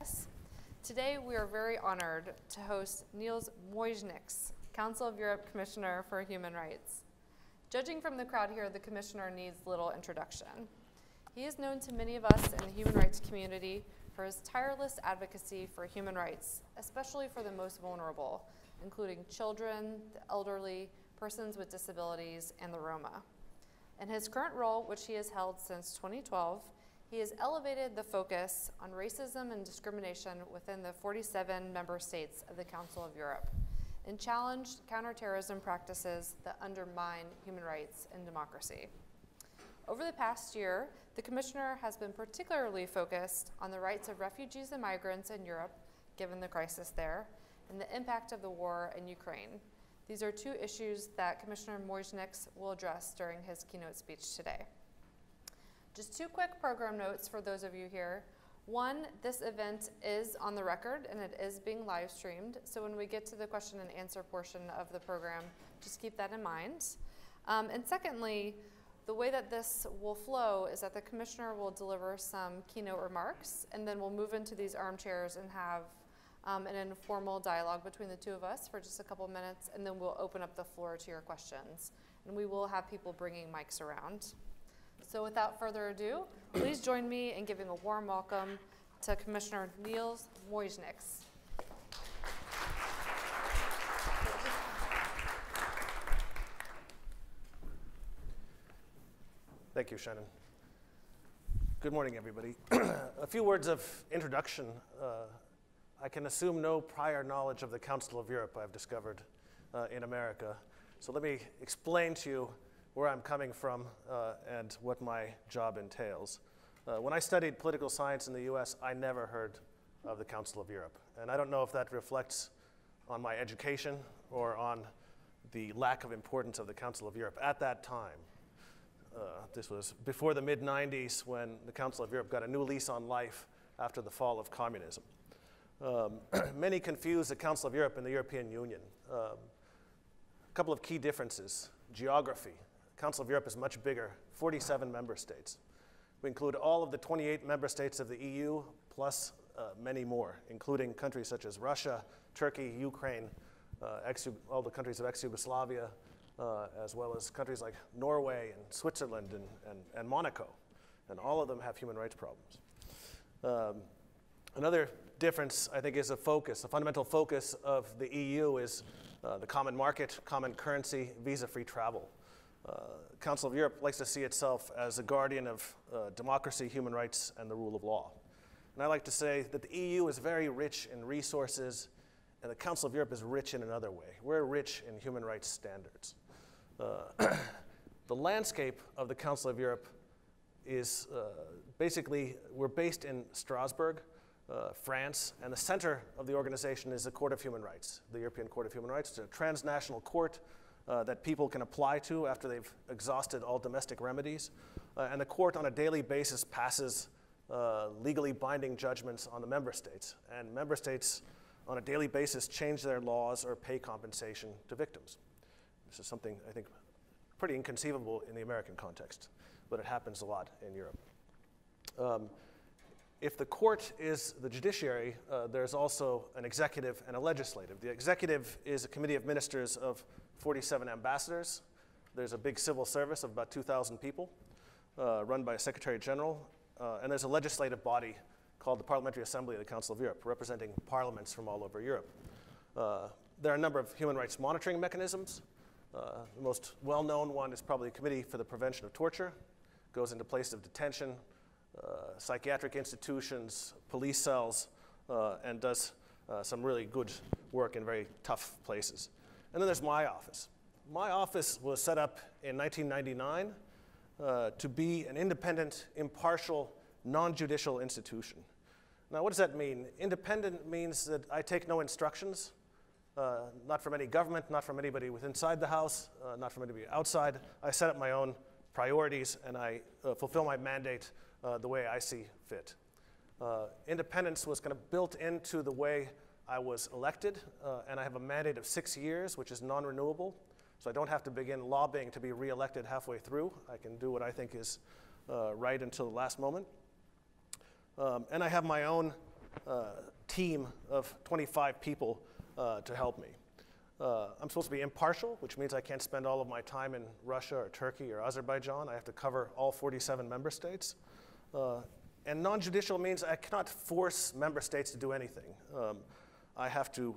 CSIS. Today, we are very honored to host Nils Muižnieks, Council of Europe Commissioner for Human Rights. Judging from the crowd here, the Commissioner needs little introduction. He is known to many of us in the human rights community for his tireless advocacy for human rights, especially for the most vulnerable, including children, the elderly, persons with disabilities, and the Roma. In his current role, which he has held since 2012, he has elevated the focus on racism and discrimination within the 47 member states of the Council of Europe and challenged counterterrorism practices that undermine human rights and democracy. Over the past year, the Commissioner has been particularly focused on the rights of refugees and migrants in Europe, given the crisis there, and the impact of the war in Ukraine. These are two issues that Commissioner Muižnieks will address during his keynote speech today. Just two quick program notes for those of you here. One, this event is on the record and it is being live streamed, so when we get to the question and answer portion of the program, just keep that in mind. And secondly, the way that this will flow is that the Commissioner will deliver some keynote remarks, and then we'll move into these armchairs and have an informal dialogue between the two of us for just a couple minutes, and then we'll open up the floor to your questions. And we will have people bringing mics around. So without further ado, please join me in giving a warm welcome to Commissioner Nils Muižnieks. Thank you, Shannon. Good morning, everybody. A few words of introduction. I can assume no prior knowledge of the Council of Europe, I've discovered in America. So let me explain to you where I'm coming from and what my job entails. When I studied political science in the US, I never heard of the Council of Europe. And I don't know if that reflects on my education or on the lack of importance of the Council of Europe at that time. This was before the mid-90s when the Council of Europe got a new lease on life after the fall of communism. Many confuse the Council of Europe and the European Union. A couple of key differences. Geography. The Council of Europe is much bigger, 47 member states. We include all of the 28 member states of the EU, plus many more, including countries such as Russia, Turkey, Ukraine, all the countries of ex-Yugoslavia, as well as countries like Norway and Switzerland and Monaco. And all of them have human rights problems. Another difference, I think, is a fundamental focus of the EU is the common market, common currency, visa-free travel. The Council of Europe likes to see itself as a guardian of democracy, human rights, and the rule of law. And I like to say that the EU is very rich in resources, and the Council of Europe is rich in another way. We're rich in human rights standards. The landscape of the Council of Europe is basically, we're based in Strasbourg, France, and the center of the organization is the Court of Human Rights, the European Court of Human Rights. It's a transnational court that people can apply to after they've exhausted all domestic remedies. And the court on a daily basis passes legally binding judgments on the member states. And member states on a daily basis change their laws or pay compensation to victims. This is something, I think, pretty inconceivable in the American context, but it happens a lot in Europe. If the court is the judiciary, there's also an executive and a legislative. The executive is a committee of ministers of 47 ambassadors. There's a big civil service of about 2,000 people, run by a secretary general. And there's a legislative body called the Parliamentary Assembly of the Council of Europe, representing parliaments from all over Europe. There are a number of human rights monitoring mechanisms. The most well-known one is probably the Committee for the Prevention of Torture. It goes into places of detention, psychiatric institutions, police cells, and does some really good work in very tough places. And then there's my office. My office was set up in 1999 to be an independent, impartial, non-judicial institution. Now, what does that mean? Independent means that I take no instructions, not from any government, not from anybody within inside the house, not from anybody outside. I set up my own priorities and I fulfill my mandate the way I see fit. Independence was kind of built into the way I was elected, and I have a mandate of 6 years, which is non-renewable. So I don't have to begin lobbying to be re-elected halfway through. I can do what I think is right until the last moment. And I have my own team of 25 people to help me. I'm supposed to be impartial, which means I can't spend all of my time in Russia or Turkey or Azerbaijan. I have to cover all 47 member states. And non-judicial means I cannot force member states to do anything. I have to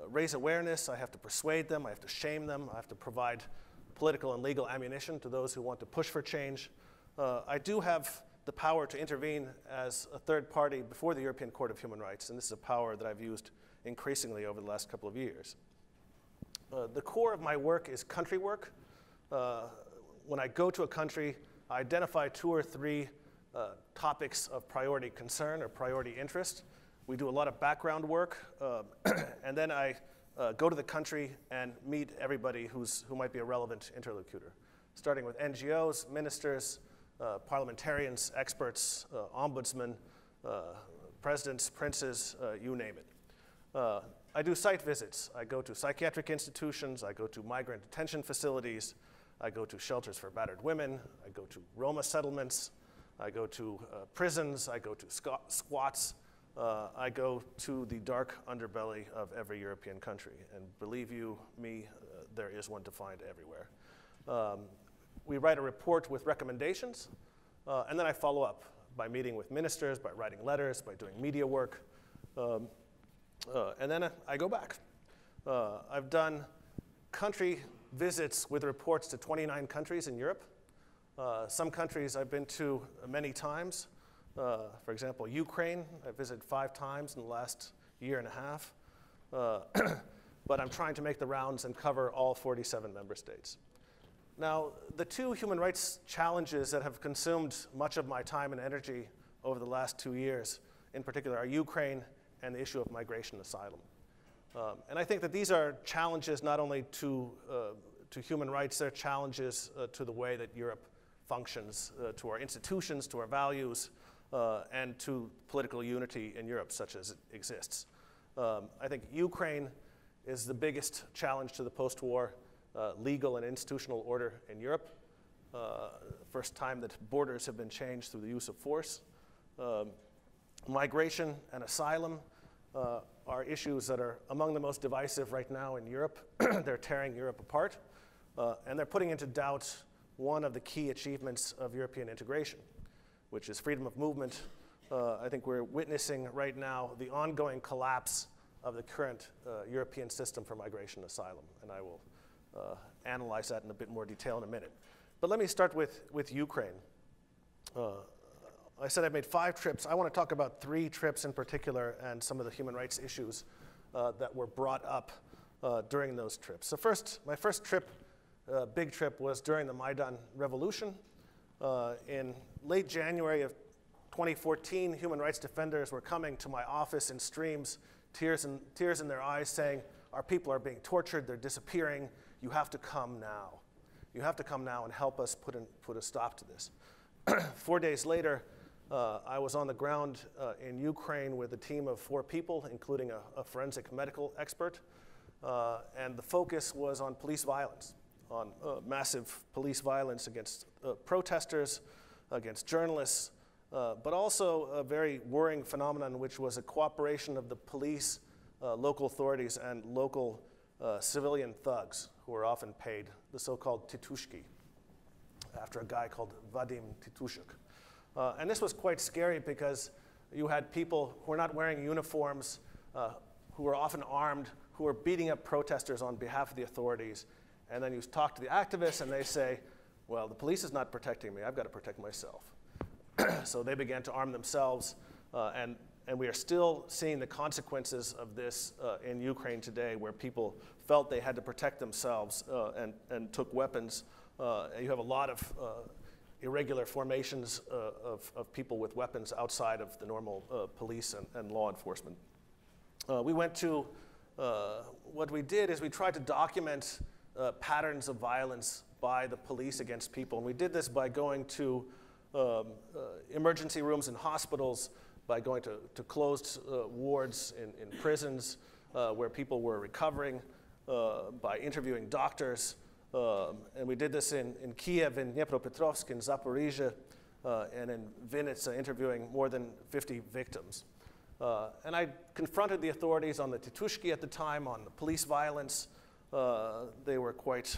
raise awareness, I have to persuade them, I have to shame them, I have to provide political and legal ammunition to those who want to push for change. I do have the power to intervene as a third party before the European Court of Human Rights, and this is a power that I've used increasingly over the last couple of years. The core of my work is country work. When I go to a country, I identify 2 or 3 topics of priority concern or priority interest. We do a lot of background work, and then I go to the country and meet everybody who might be a relevant interlocutor, starting with NGOs, ministers, parliamentarians, experts, ombudsmen, presidents, princes, you name it. I do site visits. I go to psychiatric institutions, I go to migrant detention facilities, I go to shelters for battered women, I go to Roma settlements, I go to prisons, I go to squats, I go to the dark underbelly of every European country. And believe you me, there is one to find everywhere. We write a report with recommendations, and then I follow up by meeting with ministers, by writing letters, by doing media work, and then I go back. I've done country visits with reports to 29 countries in Europe. Some countries I've been to many times. For example, Ukraine, I visited 5 times in the last year and a half. But I'm trying to make the rounds and cover all 47 member states. Now, the 2 human rights challenges that have consumed much of my time and energy over the last 2 years, in particular, are Ukraine and the issue of migration and asylum. And I think that these are challenges not only to human rights, they're challenges to the way that Europe functions, to our institutions, to our values, and to political unity in Europe, such as it exists. I think Ukraine is the biggest challenge to the post-war legal and institutional order in Europe. First time that borders have been changed through the use of force. Migration and asylum are issues that are among the most divisive right now in Europe. They're tearing Europe apart, and they're putting into doubt one of the key achievements of European integration, which is freedom of movement. I think we're witnessing right now the ongoing collapse of the current European system for migration and asylum, and I will analyze that in a bit more detail in a minute. But let me start with Ukraine. I said I made 5 trips. I want to talk about 3 trips in particular and some of the human rights issues that were brought up during those trips. So my first trip, big trip, was during the Maidan Revolution. In late January of 2014, human rights defenders were coming to my office in streams, tears in their eyes, saying, our people are being tortured, they're disappearing, you have to come now. You have to come now and help us put a stop to this. 4 days later, I was on the ground in Ukraine with a team of 4 people, including a forensic medical expert, and the focus was on police violence, on massive police violence against protesters, against journalists, but also a very worrying phenomenon, which was a cooperation of the police, local authorities, and local civilian thugs who were often paid, the so-called titushki, after a guy called Vadim Titushuk. And this was quite scary because you had people who were not wearing uniforms, who were often armed, who were beating up protesters on behalf of the authorities. And then you talk to the activists and they say, well, the police is not protecting me, I've got to protect myself. So they began to arm themselves, and we are still seeing the consequences of this in Ukraine today, where people felt they had to protect themselves and took weapons. You have a lot of irregular formations of people with weapons outside of the normal police and law enforcement. We went to, what we did is we tried to document patterns of violence by the police against people. And we did this by going to emergency rooms in hospitals, by going to closed wards in prisons where people were recovering, by interviewing doctors. And we did this in Kiev, in Dnipropetrovsk, in Zaporizhzhia, and in Vinnytsia, interviewing more than 50 victims. And I confronted the authorities on the Titushki at the time, on the police violence. They were quite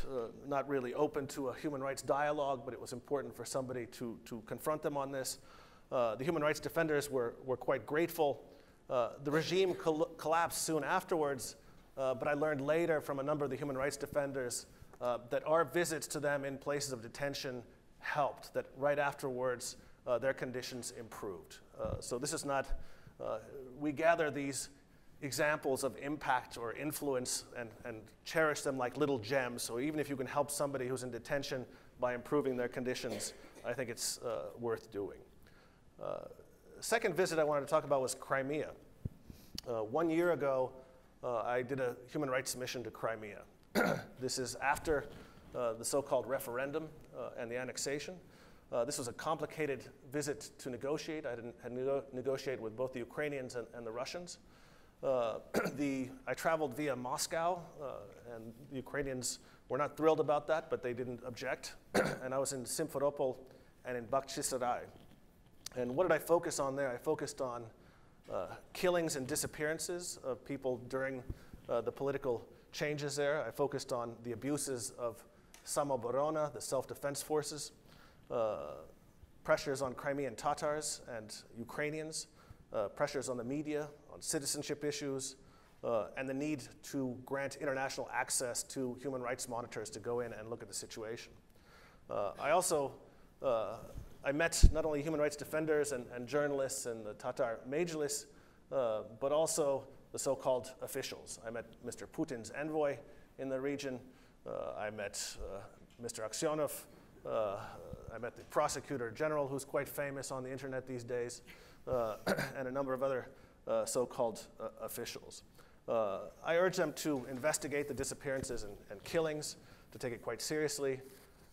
not really open to a human rights dialogue, but it was important for somebody to confront them on this. The human rights defenders were quite grateful. The regime collapsed soon afterwards, but I learned later from a number of the human rights defenders that our visits to them in places of detention helped, that right afterwards their conditions improved. So this is not, we gather these examples of impact or influence and cherish them like little gems. So even if you can help somebody who's in detention by improving their conditions, I think it's worth doing. Second visit I wanted to talk about was Crimea. 1 year ago, I did a human rights mission to Crimea. This is after the so-called referendum and the annexation. This was a complicated visit to negotiate. I had to negotiate with both the Ukrainians and the Russians. I traveled via Moscow, and the Ukrainians were not thrilled about that, but they didn't object. And I was in Simferopol and in Bakhchisarai. And what did I focus on there? I focused on killings and disappearances of people during the political changes there. I focused on the abuses of Samoborona, the self-defense forces, pressures on Crimean Tatars and Ukrainians, pressures on the media, on citizenship issues, and the need to grant international access to human rights monitors to go in and look at the situation. I met not only human rights defenders and journalists and the Tatar Majlis, but also the so-called officials. I met Mr. Putin's envoy in the region. I met Mr. Aksyonov. I met the prosecutor general, who's quite famous on the internet these days, and a number of other so-called officials. I urged them to investigate the disappearances and killings, to take it quite seriously.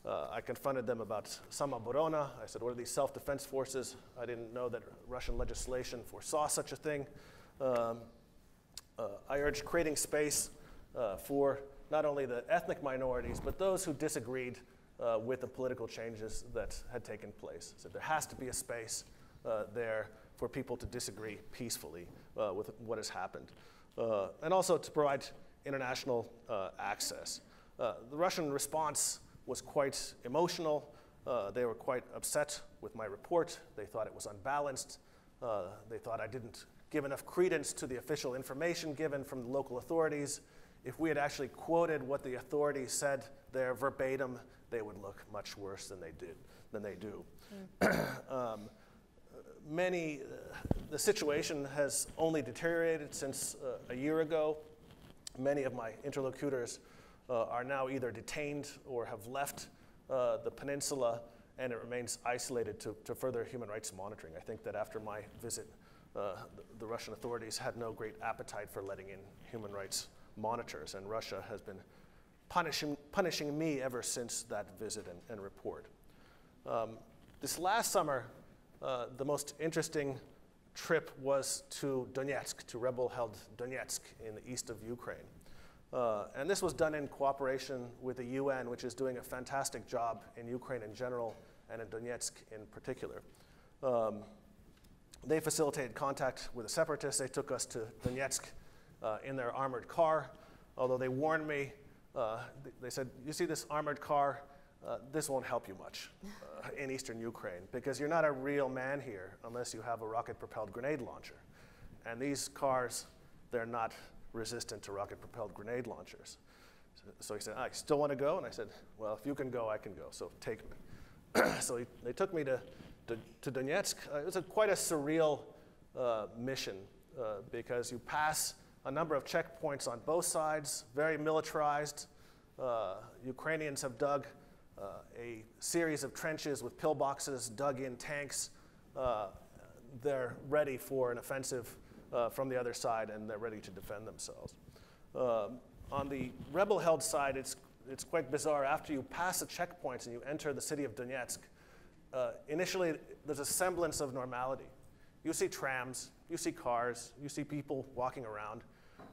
I confronted them about Samoborona. I said, what are these self-defense forces? I didn't know that Russian legislation foresaw such a thing. I urged creating space for not only the ethnic minorities, but those who disagreed with the political changes that had taken place. So there has to be a space there for people to disagree peacefully with what has happened. And also to provide international access. The Russian response was quite emotional. They were quite upset with my report. They thought it was unbalanced. They thought I didn't give enough credence to the official information given from the local authorities. If we had actually quoted what the authorities said there verbatim, they would look much worse than they do. The situation has only deteriorated since a year ago. Many of my interlocutors are now either detained or have left the peninsula, and it remains isolated to further human rights monitoring. I think that after my visit, the Russian authorities had no great appetite for letting in human rights monitors, and Russia has been punishing me ever since that visit and report. This last summer, the most interesting trip was to Donetsk, to rebel-held Donetsk in the east of Ukraine. And this was done in cooperation with the UN, which is doing a fantastic job in Ukraine in general and in Donetsk in particular. They facilitated contact with the separatists. They took us to Donetsk in their armored car, although they warned me. They said, you see this armored car? This won't help you much in eastern Ukraine, because you're not a real man here unless you have a rocket-propelled grenade launcher. And these cars, they're not resistant to rocket-propelled grenade launchers. So he said, I still want to go? And I said, well, if you can go, I can go, so take me. So they took me to Donetsk. It was quite a surreal mission because you pass a number of checkpoints on both sides, very militarized. Ukrainians have dug a series of trenches with pillboxes, dug in tanks. They're ready for an offensive from the other side, and they're ready to defend themselves. On the rebel-held side, it's quite bizarre. After you pass the checkpoints and you enter the city of Donetsk, initially there's a semblance of normality. You see trams, you see cars, you see people walking around.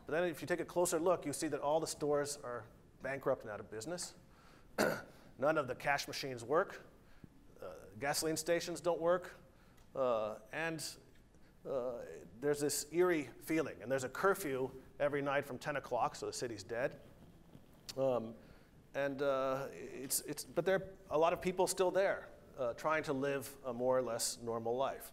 But then if you take a closer look, you see that all the stores are bankrupt and out of business. None of the cash machines work. Gasoline stations don't work. And there's this eerie feeling, and there's a curfew every night from 10 o'clock, so the city's dead. But there are a lot of people still there, trying to live a more or less normal life.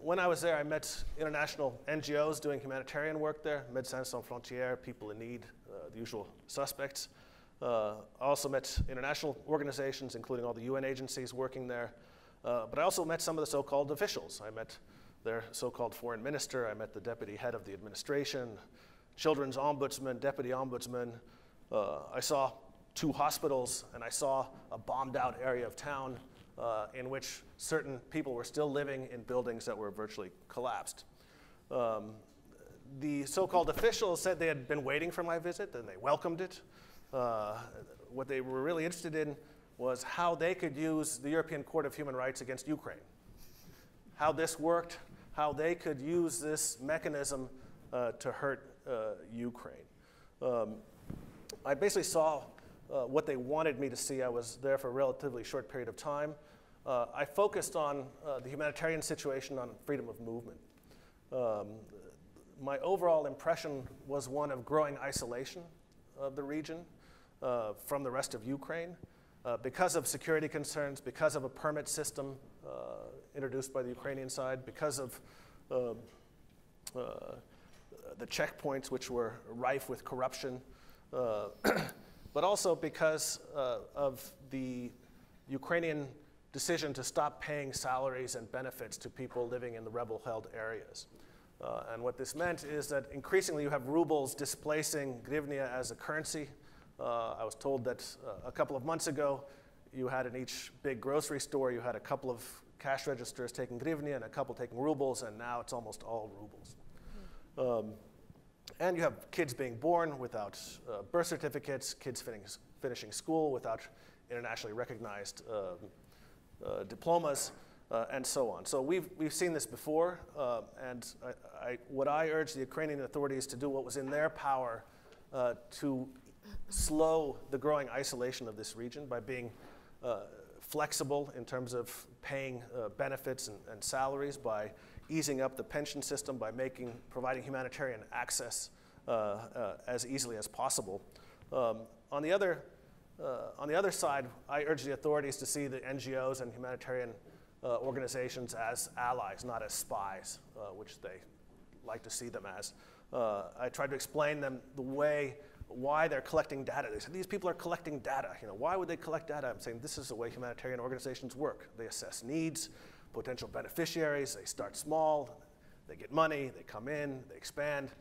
When I was there, I met international NGOs doing humanitarian work there, Médecins Sans Frontières, people in need, the usual suspects. I also met international organizations, including all the UN agencies working there. But I also met some of the so-called officials. I met their so-called foreign minister. I met the deputy head of the administration, children's ombudsman, deputy ombudsman. I saw 2 hospitals, and I saw a bombed-out area of town in which certain people were still living in buildings that were virtually collapsed. The so-called officials said they had been waiting for my visit, and they welcomed it. What they were really interested in was how they could use the European Court of Human Rights against Ukraine, how this worked, how they could use this mechanism to hurt Ukraine. I basically saw what they wanted me to see. I was there for a relatively short period of time. I focused on the humanitarian situation, on freedom of movement. My overall impression was one of growing isolation of the region from the rest of Ukraine. Because of security concerns, because of a permit system introduced by the Ukrainian side, because of the checkpoints which were rife with corruption, but also because of the Ukrainian decision to stop paying salaries and benefits to people living in the rebel-held areas. And what this meant is that increasingly you have rubles displacing hryvnia as a currency. I was told that a couple of months ago, you had in each big grocery store, you had a couple of cash registers taking hryvnia and a couple taking rubles, and now it's almost all rubles. And you have kids being born without birth certificates, kids finishing school without internationally recognized diplomas, and so on. So we've seen this before, and what I urge the Ukrainian authorities to do what was in their power to slow the growing isolation of this region by being flexible in terms of paying benefits and salaries, by easing up the pension system, by providing humanitarian access as easily as possible. On the other side, I urge the authorities to see the NGOs and humanitarian organizations as allies, not as spies, which they like to see them as. I tried to explain them why they're collecting data. They said, these people are collecting data. Why would they collect data? I'm saying this is the way humanitarian organizations work. They assess needs, potential beneficiaries, they start small, they get money, they come in, they expand,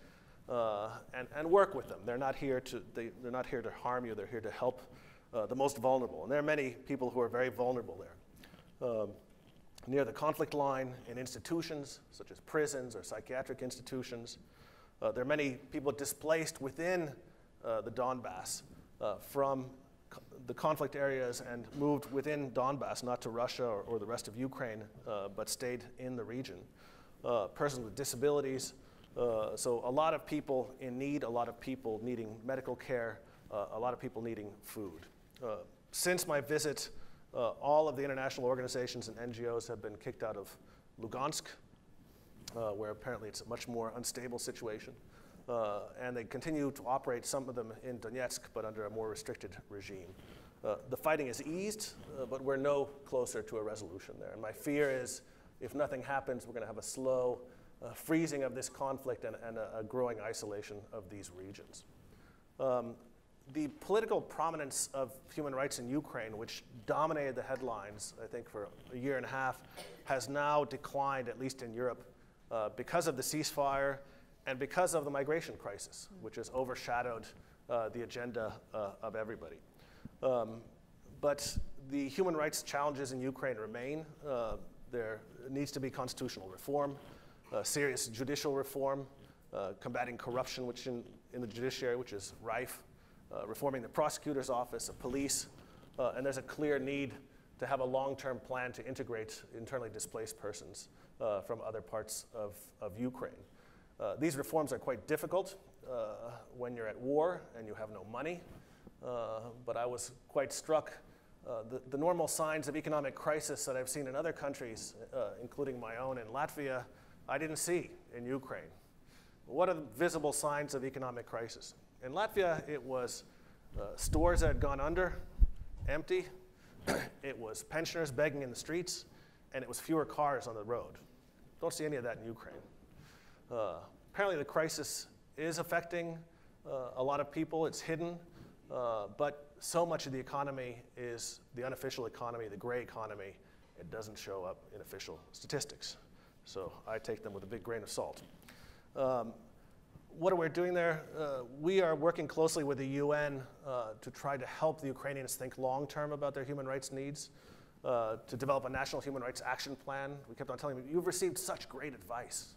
and work with them. They're not here to harm you, they're here to help the most vulnerable. And there are many people who are very vulnerable there. Near the conflict line, in institutions such as prisons or psychiatric institutions, there are many people displaced within the Donbass from the conflict areas and moved within Donbass, not to Russia or the rest of Ukraine, but stayed in the region. Persons with disabilities, so a lot of people in need, a lot of people needing medical care, a lot of people needing food. Since my visit, all of the international organizations and NGOs have been kicked out of Lugansk, where apparently it's a much more unstable situation. And they continue to operate, some of them in Donetsk, but under a more restricted regime. The fighting is eased, but we're no closer to a resolution there. And my fear is, if nothing happens, we're going to have a slow freezing of this conflict and a growing isolation of these regions. The political prominence of human rights in Ukraine, which dominated the headlines, I think, for a year and a half, has now declined, at least in Europe, because of the ceasefire and because of the migration crisis, which has overshadowed the agenda of everybody. But the human rights challenges in Ukraine remain. There needs to be constitutional reform, serious judicial reform, combating corruption in the judiciary, which is rife, reforming the prosecutor's office, the police, and there's a clear need to have a long-term plan to integrate internally displaced persons from other parts of Ukraine. These reforms are quite difficult when you're at war and you have no money, but I was quite struck. The normal signs of economic crisis that I've seen in other countries, including my own in Latvia, I didn't see in Ukraine. What are the visible signs of economic crisis? In Latvia, it was stores that had gone under, empty. It was pensioners begging in the streets, and it was fewer cars on the road. Don't see any of that in Ukraine. Apparently the crisis is affecting a lot of people. It's hidden, but so much of the economy is the unofficial economy, the gray economy. It doesn't show up in official statistics. So I take them with a big grain of salt. What are we doing there? We are working closely with the UN to try to help the Ukrainians think long-term about their human rights needs, to develop a national human rights action plan. We kept on telling them, you've received such great advice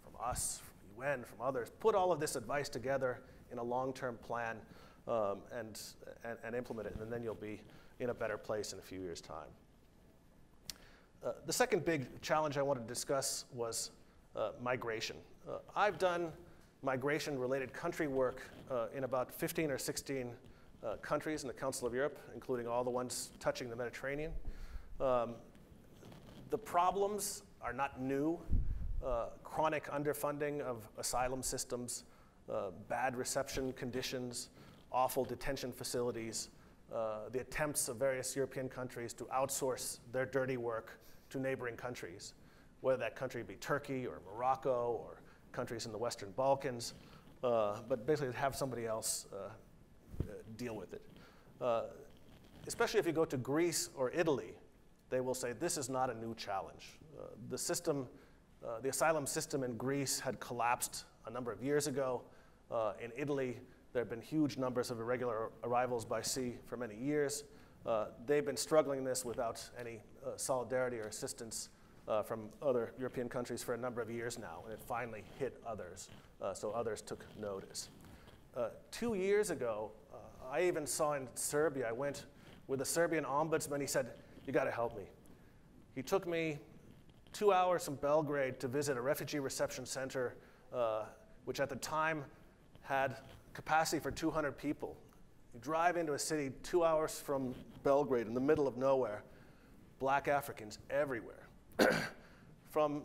from us, from the UN, from others. Put all of this advice together in a long-term plan and implement it, and then you'll be in a better place in a few years' time. The second big challenge I wanted to discuss was migration. I've done migration-related country work in about 15 or 16 countries in the Council of Europe, including all the ones touching the Mediterranean. The problems are not new. Chronic underfunding of asylum systems, bad reception conditions, awful detention facilities, the attempts of various European countries to outsource their dirty work to neighboring countries, whether that country be Turkey or Morocco or countries in the Western Balkans, but basically to have somebody else deal with it. Especially if you go to Greece or Italy, they will say this is not a new challenge. The asylum system in Greece had collapsed a number of years ago. In Italy, there have been huge numbers of irregular arrivals by sea for many years. They've been struggling this without any solidarity or assistance from other European countries for a number of years now, and it finally hit others, so others took notice. 2 years ago, I even saw in Serbia, I went with a Serbian ombudsman. He said, you got to help me. He took me 2 hours from Belgrade to visit a refugee reception center, which at the time had capacity for 200 people. You drive into a city 2 hours from Belgrade in the middle of nowhere, black Africans everywhere. From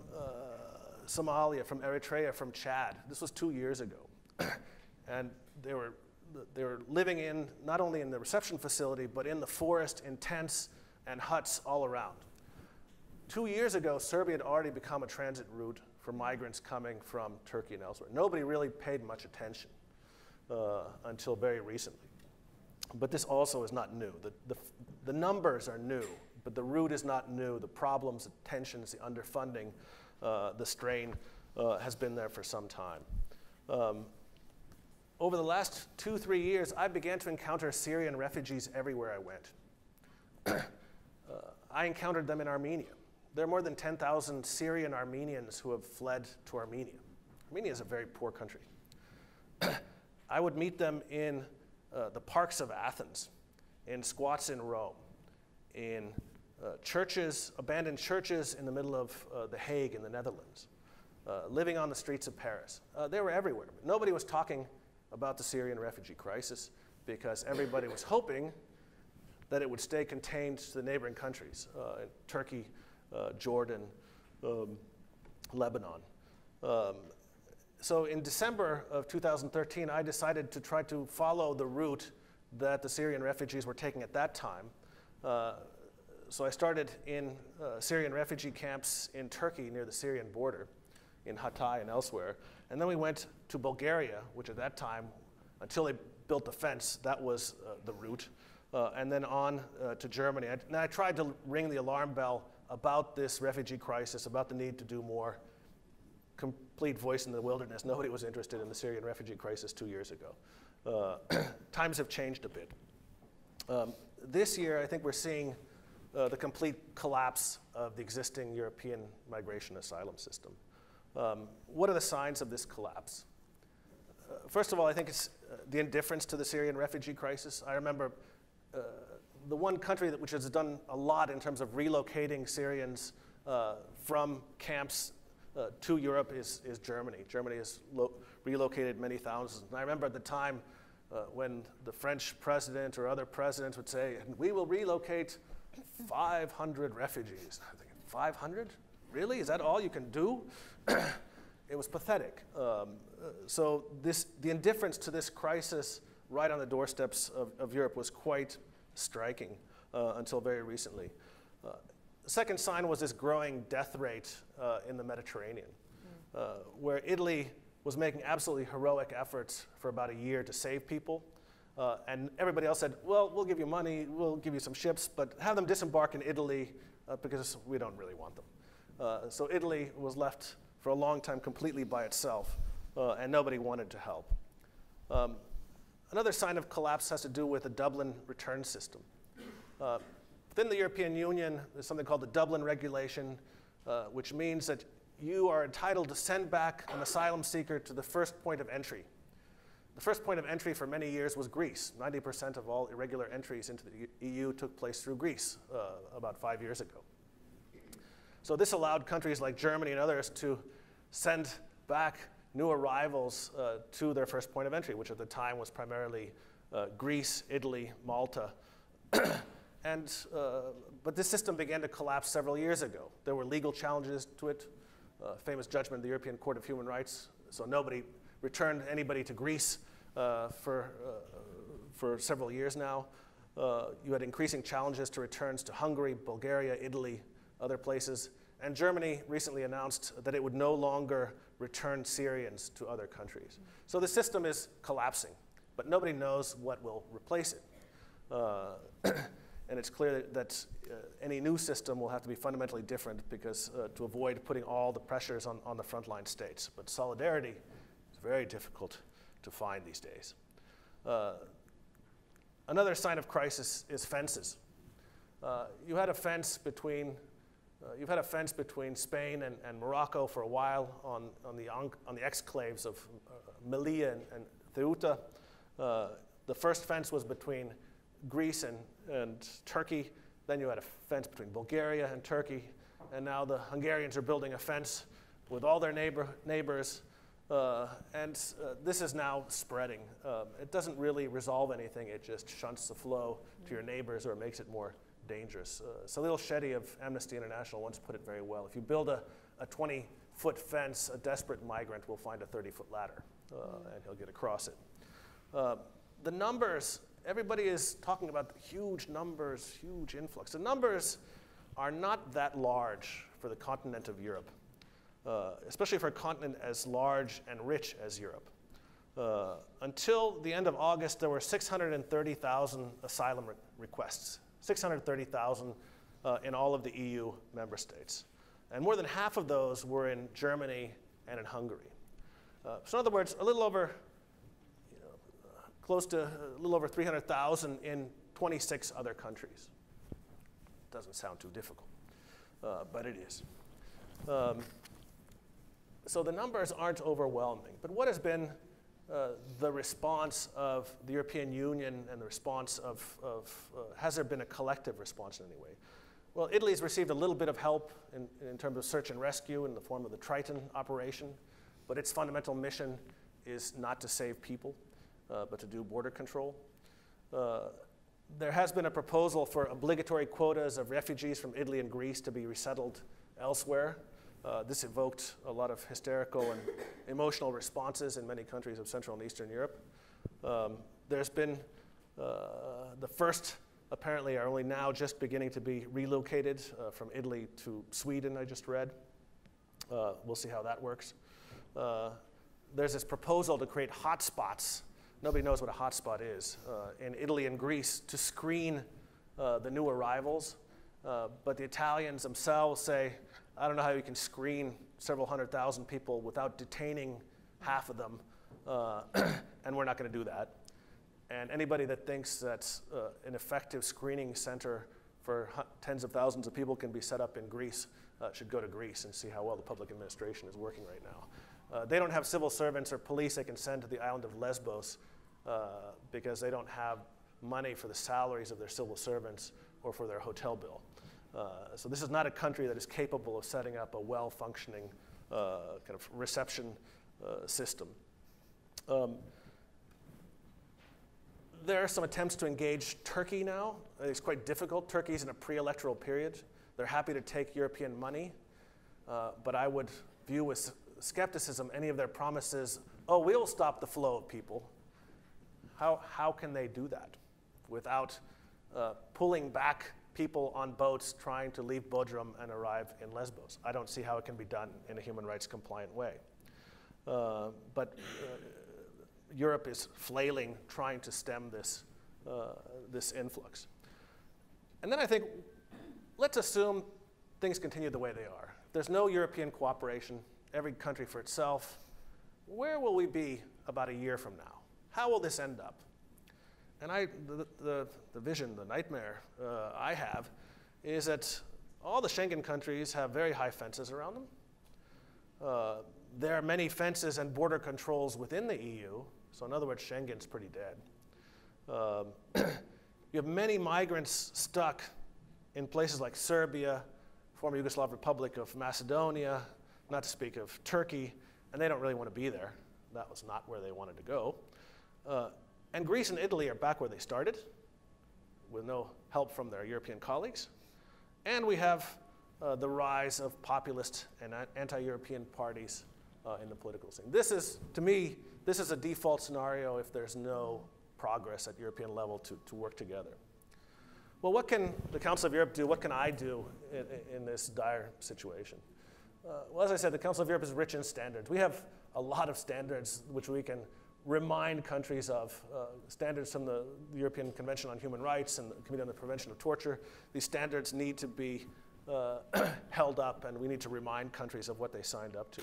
Somalia, from Eritrea, from Chad. This was 2 years ago. And they were living in, not only in the reception facility, but in the forest, in tents and huts all around. 2 years ago, Serbia had already become a transit route for migrants coming from Turkey and elsewhere. Nobody really paid much attention until very recently. But this also is not new. The numbers are new, but the route is not new. The problems, the tensions, the underfunding, the strain has been there for some time. Over the last 2-3 years, I began to encounter Syrian refugees everywhere I went. I encountered them in Armenia. There are more than 10,000 Syrian Armenians who have fled to Armenia. Armenia is a very poor country. I would meet them in the parks of Athens, in squats in Rome, in churches, abandoned churches in the middle of The Hague in the Netherlands, living on the streets of Paris. They were everywhere. Nobody was talking about the Syrian refugee crisis because everybody was hoping that it would stay contained to the neighboring countries, Turkey, Jordan, Lebanon. So in December of 2013, I decided to try to follow the route that the Syrian refugees were taking at that time. So I started in Syrian refugee camps in Turkey near the Syrian border, in Hatay and elsewhere. And then we went to Bulgaria, which at that time, until they built the fence, that was the route. And then on to Germany. And I tried to ring the alarm bell about this refugee crisis, about the need to do more. Complete voice in the wilderness. Nobody was interested in the Syrian refugee crisis 2 years ago. Times have changed a bit. This year, I think we're seeing the complete collapse of the existing European migration asylum system. What are the signs of this collapse? First of all, I think it's the indifference to the Syrian refugee crisis. I remember the one country which has done a lot in terms of relocating Syrians from camps to Europe is Germany. Germany has relocated many thousands. And I remember at the time when the French president or other presidents would say, we will relocate 500 refugees. I think, 500? really? Is that all you can do? It was pathetic. So the indifference to this crisis right on the doorsteps of Europe was quite striking until very recently. The second sign was this growing death rate in the Mediterranean, where Italy was making absolutely heroic efforts for about a year to save people. And everybody else said, well, we'll give you money, we'll give you some ships, but have them disembark in Italy because we don't really want them. So Italy was left for a long time completely by itself, and nobody wanted to help. Another sign of collapse has to do with the Dublin return system. Within the European Union, there's something called the Dublin Regulation, which means that you are entitled to send back an asylum seeker to the first point of entry. The first point of entry for many years was Greece. 90% of all irregular entries into the EU took place through Greece about 5 years ago. So this allowed countries like Germany and others to send back new arrivals to their first point of entry, which at the time was primarily Greece, Italy, Malta. But this system began to collapse several years ago. There were legal challenges to it, famous judgment of the European Court of Human Rights. So nobody returned anybody to Greece for several years now. You had increasing challenges to returns to Hungary, Bulgaria, Italy, other places. And Germany recently announced that it would no longer return Syrians to other countries. So the system is collapsing, but nobody knows what will replace it. And it's clear that any new system will have to be fundamentally different because to avoid putting all the pressures on the frontline states. But solidarity is very difficult to find these days. Another sign of crisis is fences. You've had a fence between Spain and Morocco for a while on the exclaves of Melilla and Ceuta. The first fence was between Greece and Turkey. Then you had a fence between Bulgaria and Turkey. And now the Hungarians are building a fence with all their neighbors. This is now spreading. It doesn't really resolve anything. It just shunts the flow to your neighbors or makes it more dangerous. Salil Shetty of Amnesty International once put it very well. If you build a 20-foot fence, a desperate migrant will find a 30-foot ladder, and he'll get across it. The numbers, everybody is talking about the huge numbers, huge influx. The numbers are not that large for the continent of Europe, especially for a continent as large and rich as Europe. Until the end of August, there were 630,000 asylum requests. 630,000 in all of the EU member states. And more than half of those were in Germany and in Hungary. So in other words, close to a little over 300,000 in 26 other countries. Doesn't sound too difficult, but it is. So the numbers aren't overwhelming, but what has been the response of the European Union and the response has there been a collective response in any way? Well, Italy's received a little bit of help in terms of search and rescue in the form of the Triton operation, but its fundamental mission is not to save people, but to do border control. There has been a proposal for obligatory quotas of refugees from Italy and Greece to be resettled elsewhere. This evoked a lot of hysterical and emotional responses in many countries of Central and Eastern Europe. There's been the first, apparently, are only now just beginning to be relocated from Italy to Sweden, I just read. We'll see how that works. There's this proposal to create hotspots. Nobody knows what a hotspot is in Italy and Greece to screen the new arrivals. But the Italians themselves say, I don't know how you can screen several 100,000 people without detaining half of them, and we're not going to do that. And anybody that thinks that an effective screening center for tens of thousands of people can be set up in Greece should go to Greece and see how well the public administration is working right now. They don't have civil servants or police they can send to the island of Lesbos because they don't have money for the salaries of their civil servants or for their hotel bill. So this is not a country that is capable of setting up a well-functioning kind of reception system. There are some attempts to engage Turkey now. It's quite difficult. Turkey's in a pre-electoral period. They're happy to take European money. but I would view with skepticism any of their promises, oh, we'll stop the flow of people. How can they do that without pulling back people on boats trying to leave Bodrum and arrive in Lesbos? I don't see how it can be done in a human rights compliant way. But Europe is flailing, trying to stem this, this influx. And then I think, let's assume things continue the way they are. There's no European cooperation, every country for itself. Where will we be about a year from now? How will this end up? And the vision, the nightmare I have is that all the Schengen countries have very high fences around them. There are many fences and border controls within the EU. So in other words, Schengen's pretty dead. You have many migrants stuck in places like Serbia, former Yugoslav Republic of Macedonia, not to speak of Turkey, and they don't really want to be there. That was not where they wanted to go. And Greece and Italy are back where they started, with no help from their European colleagues. And we have the rise of populist and anti-European parties in the political scene. This is, to me, this is a default scenario if there's no progress at European level to work together. Well, what can the Council of Europe do? What can I do in this dire situation? Well, as I said, the Council of Europe is rich in standards. We have a lot of standards which we can remind countries of, standards from the European Convention on Human Rights and the Committee on the Prevention of Torture. These standards need to be held up, and we need to remind countries of what they signed up to.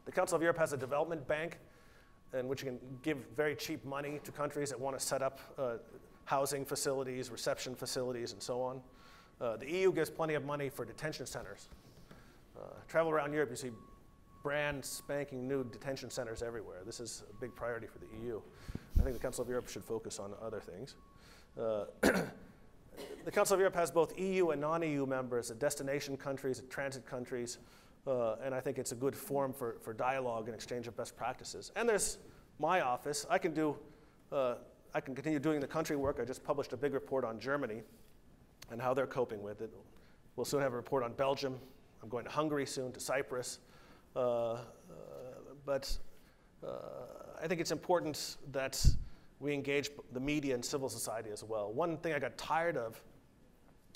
The Council of Europe has a development bank in which you can give very cheap money to countries that want to set up housing facilities, reception facilities, and so on. The EU gives plenty of money for detention centers. Travel around Europe, you see brand spanking new detention centers everywhere. This is a big priority for the EU. I think the Council of Europe should focus on other things. The Council of Europe has both EU and non-EU members, destination countries, transit countries, and I think it's a good forum for dialogue and exchange of best practices. And there's my office. I can continue doing the country work. I just published a big report on Germany and how they're coping with it. We'll soon have a report on Belgium. I'm going to Hungary soon, to Cyprus. But I think it's important that we engage the media and civil society as well. One thing I got tired of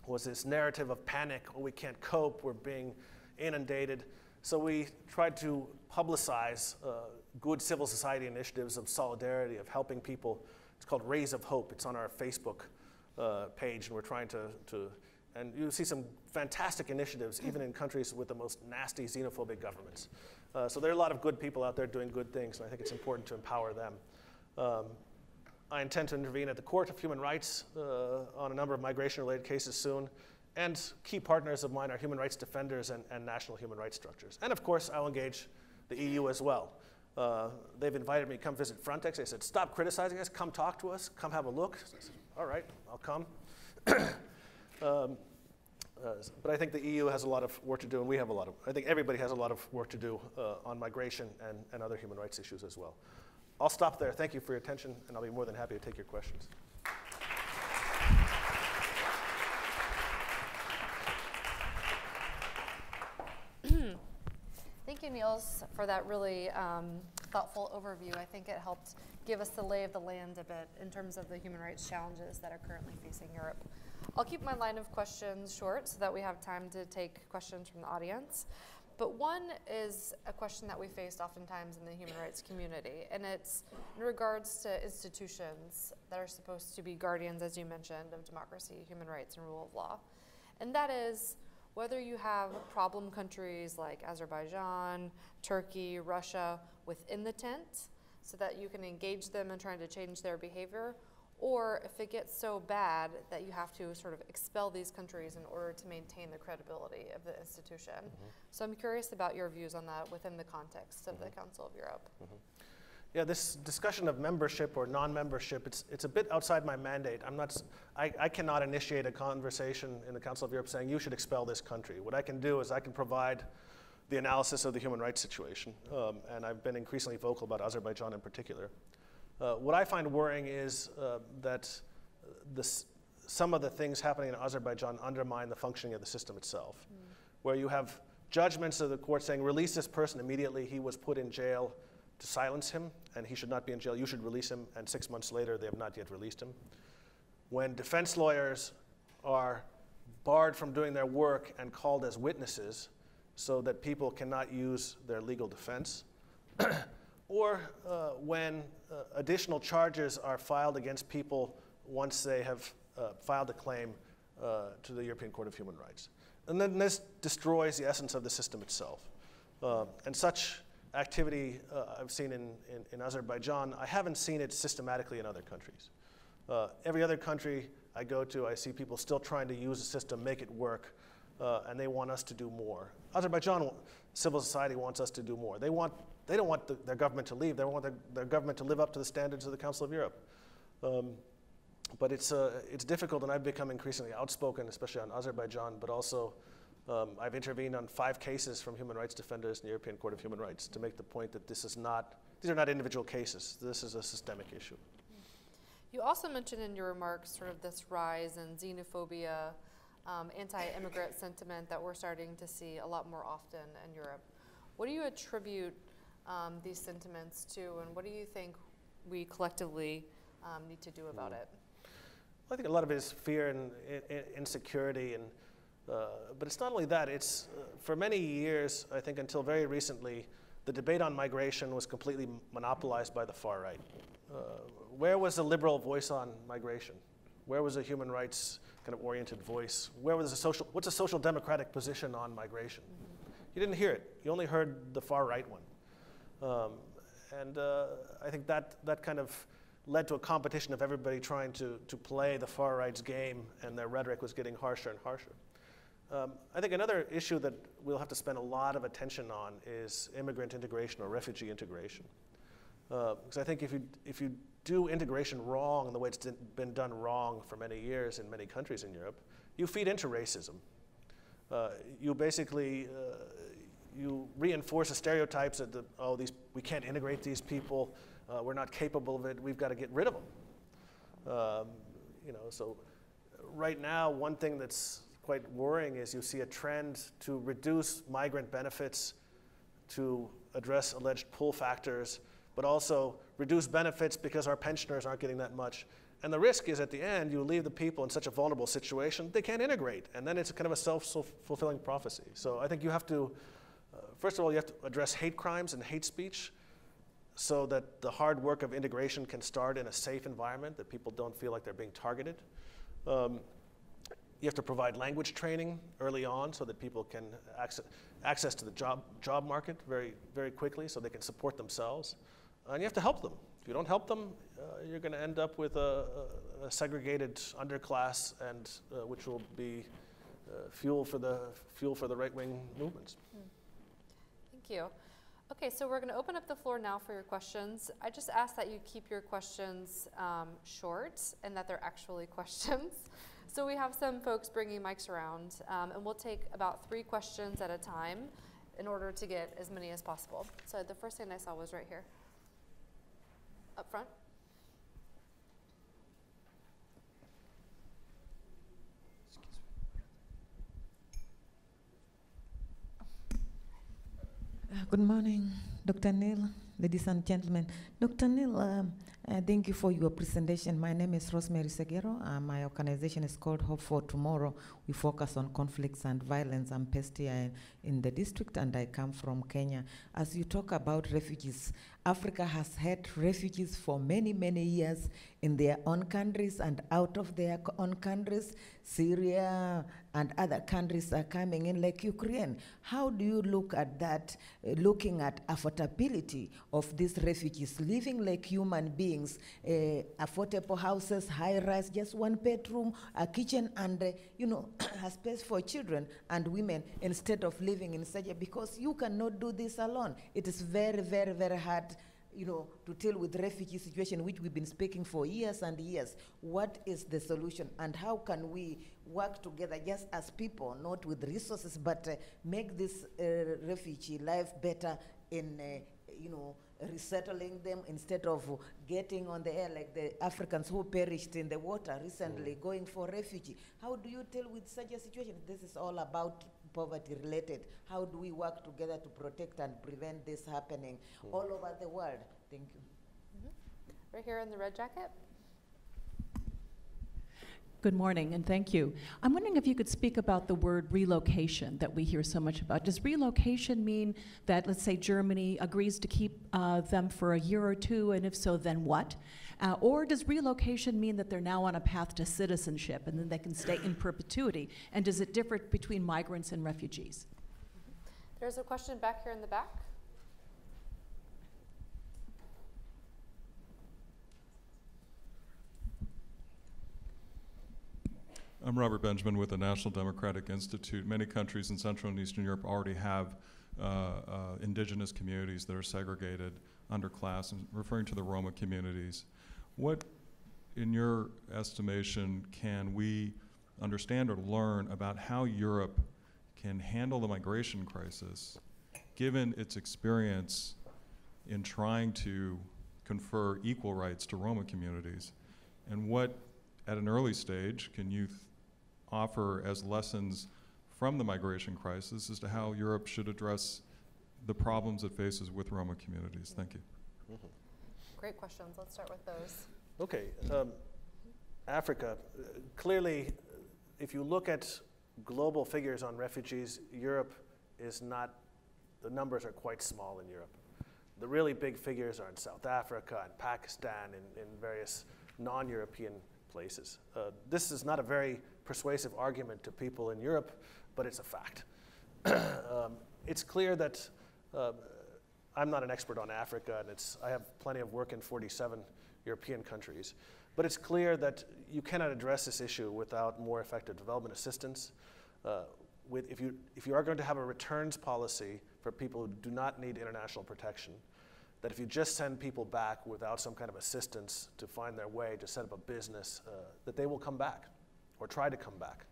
was this narrative of panic. Oh, we can't cope, we're being inundated. So we tried to publicize good civil society initiatives of solidarity, of helping people. It's called Rays of Hope. It's on our Facebook page, and we're trying to and you see some fantastic initiatives, even in countries with the most nasty xenophobic governments. So there are a lot of good people out there doing good things, and I think it's important to empower them. I intend to intervene at the Court of Human Rights on a number of migration-related cases soon, and key partners of mine are human rights defenders and national human rights structures. And of course, I'll engage the EU as well. They've invited me to come visit Frontex. They said, stop criticizing us, come talk to us, come have a look. So I said, all right, I'll come. But I think the EU has a lot of work to do, and we have a lot of, I think everybody has a lot of work to do on migration and other human rights issues as well. I'll stop there. Thank you for your attention, and I'll be more than happy to take your questions. Thank you, Nils, for that really thoughtful overview. I think it helped give us the lay of the land a bit in terms of the human rights challenges that are currently facing Europe. I'll keep my line of questions short so that we have time to take questions from the audience. But one is a question that we faced oftentimes in the human rights community, and it's in regards to institutions that are supposed to be guardians, as you mentioned, of democracy, human rights, and rule of law. And that is whether you have problem countries like Azerbaijan, Turkey, Russia within the tent so that you can engage them in trying to change their behavior, or if it gets so bad that you have to sort of expel these countries in order to maintain the credibility of the institution. Mm-hmm. So I'm curious about your views on that within the context of the Council of Europe. Mm-hmm. Yeah, this discussion of membership or non-membership, it's a bit outside my mandate. I cannot initiate a conversation in the Council of Europe saying you should expel this country. What I can do is I can provide the analysis of the human rights situation, and I've been increasingly vocal about Azerbaijan in particular. What I find worrying is that some of the things happening in Azerbaijan undermine the functioning of the system itself, where you have judgments of the court saying, release this person immediately. He was put in jail to silence him, and he should not be in jail. You should release him. And 6 months later, they have not yet released him. When defense lawyers are barred from doing their work and called as witnesses so that people cannot use their legal defense, or when additional charges are filed against people once they have filed a claim to the European Court of Human Rights. And then this destroys the essence of the system itself. And such activity I've seen in Azerbaijan. I haven't seen it systematically in other countries. Every other country I go to, I see people still trying to use the system, make it work, and they want us to do more. Azerbaijan civil society wants us to do more. They don't want their government to leave. They want their government to live up to the standards of the Council of Europe. But it's difficult, and I've become increasingly outspoken, especially on Azerbaijan, but also I've intervened on 5 cases from human rights defenders in the European Court of Human Rights to make the point that these are not individual cases. This is a systemic issue. You also mentioned in your remarks sort of this rise in xenophobia, anti-immigrant sentiment that we're starting to see a lot more often in Europe. What do you attribute these sentiments to, and what do you think we collectively need to do about it? Well, I think a lot of it is fear and insecurity, and but it's not only that. It's for many years, I think until very recently, the debate on migration was completely monopolized by the far right. Where was the liberal voice on migration? Where was a human rights kind of oriented voice? Where was what's a social democratic position on migration? You didn't hear it. You only heard the far right one. And I think that kind of led to a competition of everybody trying to play the far right's game, and their rhetoric was getting harsher and harsher. I think another issue that we'll have to spend a lot of attention on is immigrant integration or refugee integration. Because I think if you do integration wrong, the way it's been done wrong for many years in many countries in Europe, you feed into racism. You basically you reinforce the stereotypes that we can't integrate these people, we're not capable of it, we've got to get rid of them. So right now, one thing that's quite worrying is you see a trend to reduce migrant benefits to address alleged pull factors, but also reduce benefits because our pensioners aren't getting that much. And the risk is at the end, you leave the people in such a vulnerable situation, they can't integrate. And then it's kind of a self-fulfilling prophecy. So I think you have to, first of all, you have to address hate crimes and hate speech so that the hard work of integration can start in a safe environment, that people don't feel like they're being targeted. You have to provide language training early on so that people can access to the job market very, very quickly so they can support themselves. And you have to help them. If you don't help them, you're going to end up with a segregated underclass, and which will be fuel for the right-wing movements. Thank you. Okay, so we're going to open up the floor now for your questions. I just ask that you keep your questions short and that they're actually questions. So we have some folks bringing mics around, and we'll take about 3 questions at a time in order to get as many as possible. So the first thing I saw was right here. Up front. Good morning, Dr. Neil, ladies and gentlemen. Dr. Neil, thank you for your presentation. My name is Rosemary Seguero. My organization is called Hope for Tomorrow. We focus on conflicts and violence. I'm based here in the district, and I come from Kenya. As you talk about refugees, Africa has had refugees for many, many years in their own countries and out of their own countries. Syria and other countries are coming in, like Ukraine. How do you look at that, looking at affordability of these refugees, living like human beings, affordable houses, high-rise, just 1 bedroom, a kitchen, and a space for children and women, instead of living in such a, because you cannot do this alone. It is very, very, very hard to deal with refugee situation, which we've been speaking for years and years. What is the solution, and how can we work together just as people, not with resources, but make this refugee life better in, resettling them instead of getting on the air like the Africans who perished in the water recently, going for refugee. How do you deal with such a situation? This is all about poverty related. How do we work together to protect and prevent this happening all over the world? Thank you. Right here in the red jacket. Good morning, and thank you. I'm wondering if you could speak about the word relocation that we hear so much about. Does relocation mean that, let's say, Germany agrees to keep them for a year or two, and if so, then what? Or does relocation mean that they're now on a path to citizenship and then they can stay in perpetuity? And does it differ between migrants and refugees? There's a question back here in the back. I'm Robert Benjamin with the National Democratic Institute. Many countries in Central and Eastern Europe already have indigenous communities that are segregated, underclass, and referring to the Roma communities. What, in your estimation, can we understand or learn about how Europe can handle the migration crisis, given its experience in trying to confer equal rights to Roma communities? And what, at an early stage, can you offer as lessons from the migration crisis as to how Europe should address the problems it faces with Roma communities? Thank you. Mm-hmm. Great questions. Let's start with those. Okay. Africa, clearly, if you look at global figures on refugees, Europe is not, the numbers are quite small in Europe. The really big figures are in South Africa and Pakistan and in various non-European places. This is not a very persuasive argument to people in Europe, but it's a fact. It's clear that I'm not an expert on Africa, and I have plenty of work in 47 European countries, but it's clear that you cannot address this issue without more effective development assistance. If you are going to have a returns policy for people who do not need international protection, that if you just send people back without some kind of assistance to find their way to set up a business, that they will come back or try to come back.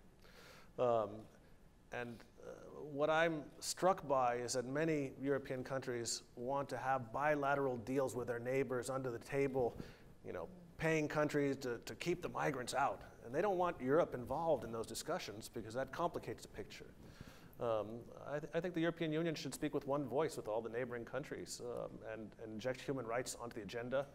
What I'm struck by is that many European countries want to have bilateral deals with their neighbors under the table, paying countries to keep the migrants out. And they don't want Europe involved in those discussions because that complicates the picture. I think the European Union should speak with one voice with all the neighboring countries and inject human rights onto the agenda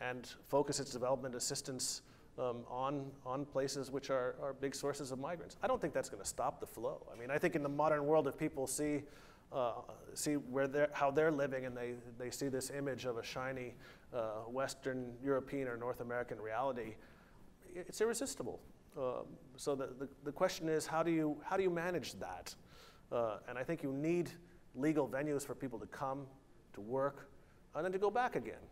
and focus its development assistance on places which are big sources of migrants. I don't think that's going to stop the flow. I mean, I think in the modern world, if people see how they're living and they see this image of a shiny Western European or North American reality, it's irresistible. So the question is, how do you manage that? And I think you need legal venues for people to come, to work, and then to go back again.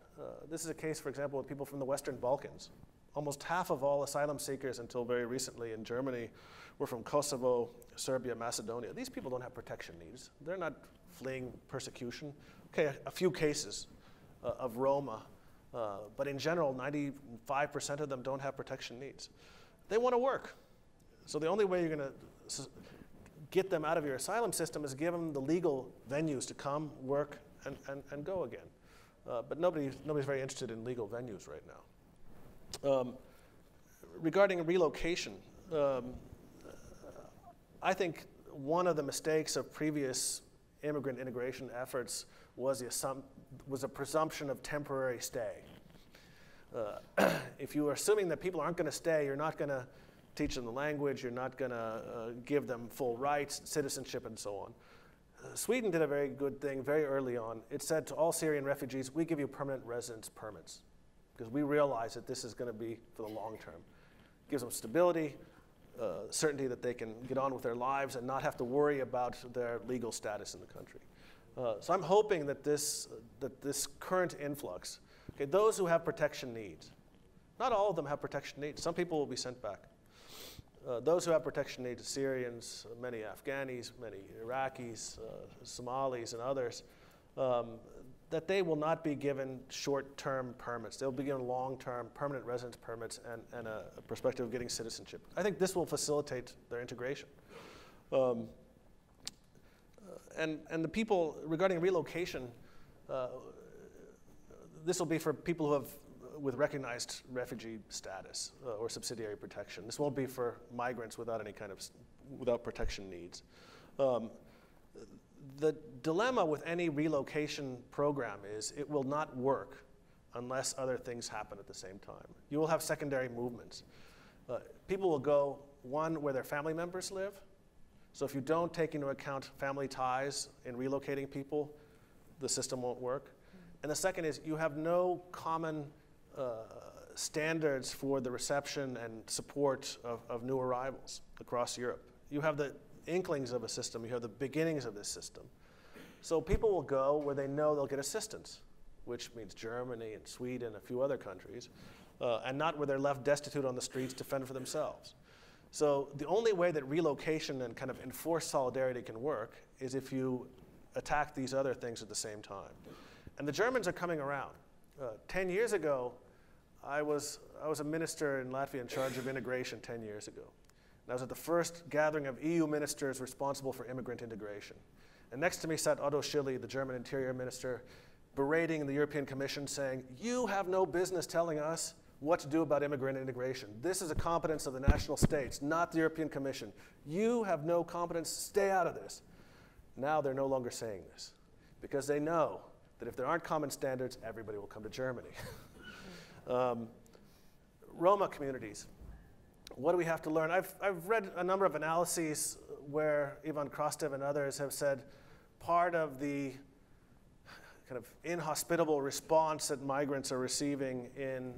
This is a case, for example, with people from the Western Balkans. Almost half of all asylum seekers until very recently in Germany were from Kosovo, Serbia, Macedonia. These people don't have protection needs. They're not fleeing persecution. Okay, a few cases of Roma, but in general, 95% of them don't have protection needs. They want to work. So the only way you're going to get them out of your asylum system is give them the legal venues to come, work, and go again. But nobody's very interested in legal venues right now. Regarding relocation, I think one of the mistakes of previous immigrant integration efforts was a presumption of temporary stay. If you are assuming that people aren't going to stay, you're not going to teach them the language, you're not going to give them full rights, citizenship, and so on. Sweden did a very good thing very early on. It said to all Syrian refugees, we give you permanent residence permits, because we realize that this is going to be for the long term. It gives them stability, certainty that they can get on with their lives and not have to worry about their legal status in the country. So I'm hoping that this current influx, okay, those who have protection needs, not all of them have protection needs. Some people will be sent back. Those who have protection needs, Syrians, many Afghanis, many Iraqis, Somalis, and others, that they will not be given short-term permits. They'll be given long-term permanent residence permits and a perspective of getting citizenship. I think this will facilitate their integration. And the people, regarding relocation, this will be for people who have with recognized refugee status or subsidiary protection. This won't be for migrants without any kind of, without protection needs. The dilemma with any relocation program is it will not work unless other things happen at the same time. You will have secondary movements. People will go, one, where their family members live. So if you don't take into account family ties in relocating people, the system won't work. And the second is you have no common standards for the reception and support of new arrivals across Europe. You have the inklings of a system, you have the beginnings of this system. So people will go where they know they'll get assistance, which means Germany and Sweden, a few other countries, and not where they're left destitute on the streets to fend for themselves. So the only way that relocation and kind of enforced solidarity can work is if you attack these other things at the same time. And the Germans are coming around. 10 years ago, I was a minister in Latvia in charge of integration 10 years ago. And I was at the first gathering of EU ministers responsible for immigrant integration. And next to me sat Otto Schily, the German interior minister, berating the European Commission, saying, "You have no business telling us what to do about immigrant integration. This is a competence of the national states, not the European Commission. You have no competence, stay out of this." Now they're no longer saying this, because they know that if there aren't common standards, everybody will come to Germany. Roma communities. What do we have to learn? I've read a number of analyses where Ivan Krastev and others have said part of the kind of inhospitable response that migrants are receiving in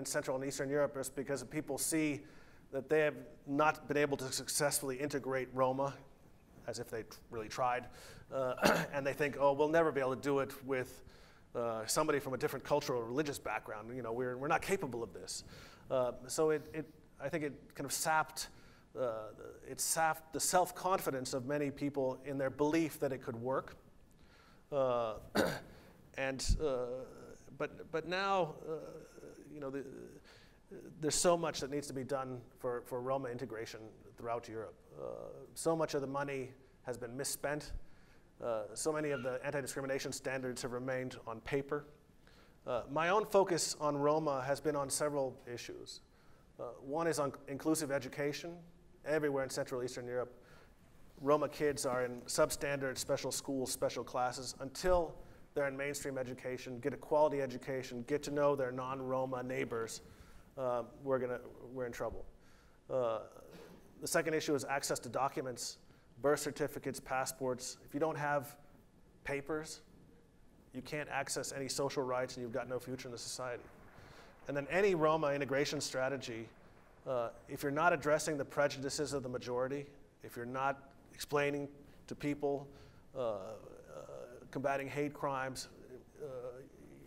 Central and Eastern Europe is because people see that they have not been able to successfully integrate Roma, as if they really tried, and they think, oh, we'll never be able to do it with somebody from a different cultural or religious background. You know, we're not capable of this. So I think it kind of sapped the self-confidence of many people in their belief that it could work. But now, you know, there's so much that needs to be done for Roma integration throughout Europe. So much of the money has been misspent. So many of the anti-discrimination standards have remained on paper. My own focus on Roma has been on several issues. One is on inclusive education. Everywhere in Central Eastern Europe, Roma kids are in substandard special schools, special classes, until they're in mainstream education, get a quality education, get to know their non-Roma neighbors. We're in trouble. The second issue is access to documents, birth certificates, passports. If you don't have papers, you can't access any social rights and you've got no future in the society. And then any Roma integration strategy, if you're not addressing the prejudices of the majority, if you're not explaining to people, combating hate crimes,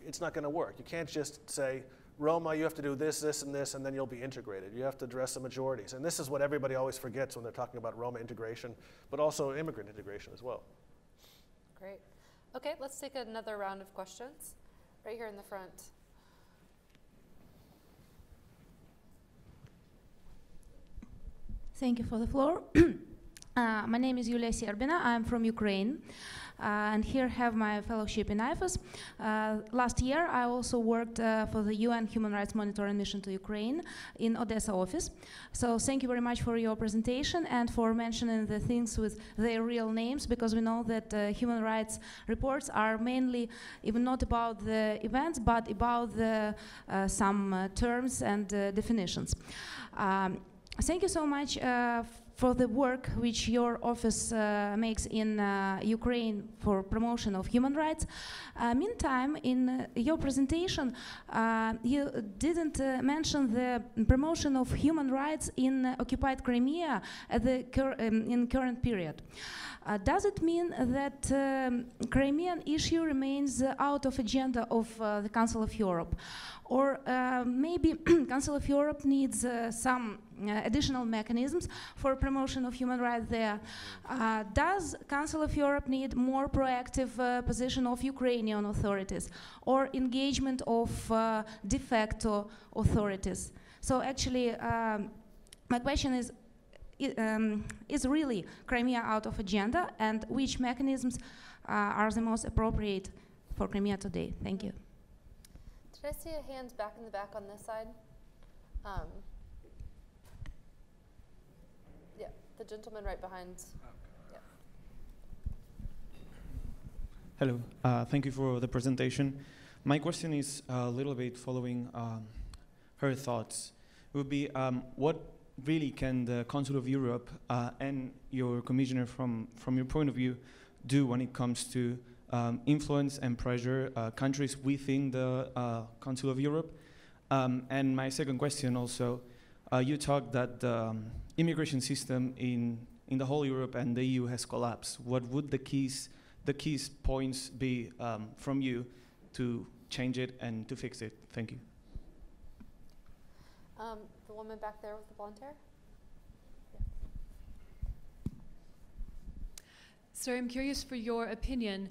it's not going to work. You can't just say, Roma, you have to do this, this, and this, and then you'll be integrated. You have to address the majorities. And this is what everybody always forgets when they're talking about Roma integration, but also immigrant integration as well. Great. Okay, let's take another round of questions. Right here in the front. Thank you for the floor. My name is Yulia Serbina. I'm from Ukraine. And here have my fellowship in IFES. Last year, I also worked for the UN Human Rights Monitoring Mission to Ukraine in Odessa office. So thank you very much for your presentation and for mentioning the things with their real names, because we know that human rights reports are mainly even not about the events, but about the, some terms and definitions. Thank you so much for the work which your office makes in Ukraine for promotion of human rights. Meantime, in your presentation, you didn't mention the promotion of human rights in occupied Crimea at the in current period. Does it mean that Crimean issue remains out of agenda of the Council of Europe? Or maybe Council of Europe needs some additional mechanisms for promotion of human rights there. Does Council of Europe need more proactive position of Ukrainian authorities or engagement of de facto authorities? So actually, my question is really Crimea out of agenda, and which mechanisms are the most appropriate for Crimea today? Thank you. Did I see a hand back in the back on this side? Yeah, the gentleman right behind. Yeah. Hello, thank you for the presentation. My question is a little bit following her thoughts. It would be, what really can the Council of Europe and your commissioner from your point of view do when it comes to influence and pressure countries within the Council of Europe? And my second question also, you talked that the immigration system in the whole Europe and the EU has collapsed. What would the keys points be from you to change it and to fix it? Thank you. The woman back there with the blonde hair. So I'm curious for your opinion.